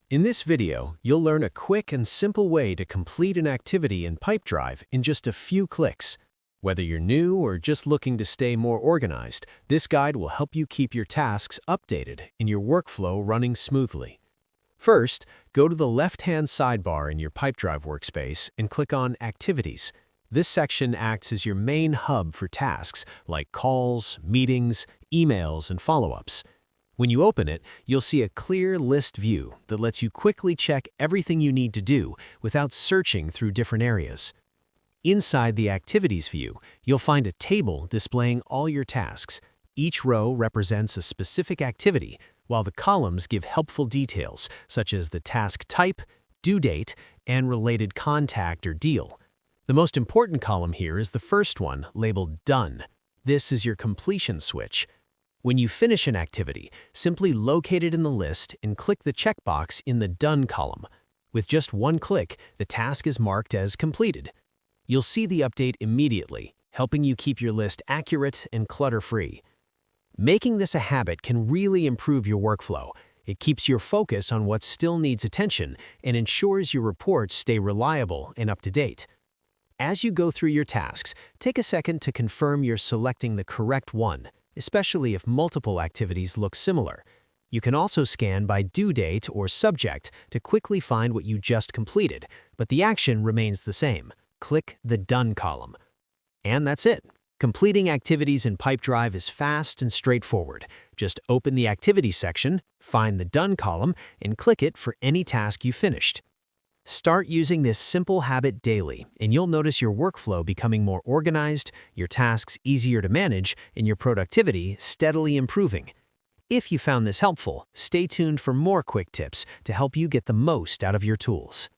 In this video, you'll learn a quick and simple way to complete an activity in Pipedrive in just a few clicks. Whether you're new or just looking to stay more organized, this guide will help you keep your tasks updated and your workflow running smoothly. First, go to the left-hand sidebar in your Pipedrive workspace and click on Activities. This section acts as your main hub for tasks like calls, meetings, emails, and follow-ups. When you open it, you'll see a clear list view that lets you quickly check everything you need to do without searching through different areas. Inside the Activities view, you'll find a table displaying all your tasks. Each row represents a specific activity, while the columns give helpful details such as the task type, due date, and related contact or deal. The most important column here is the first one, labeled Done. This is your completion switch. When you finish an activity, simply locate it in the list and click the checkbox in the Done column. With just one click, the task is marked as completed. You'll see the update immediately, helping you keep your list accurate and clutter-free. Making this a habit can really improve your workflow. It keeps your focus on what still needs attention and ensures your reports stay reliable and up to date. As you go through your tasks, take a second to confirm you're selecting the correct one, especially if multiple activities look similar. You can also scan by due date or subject to quickly find what you just completed, but the action remains the same. Click the Done column. And that's it. Completing activities in Pipedrive is fast and straightforward. Just open the Activities section, find the Done column, and click it for any task you finished. Start using this simple habit daily, and you'll notice your workflow becoming more organized, your tasks easier to manage, and your productivity steadily improving. If you found this helpful, stay tuned for more quick tips to help you get the most out of your tools.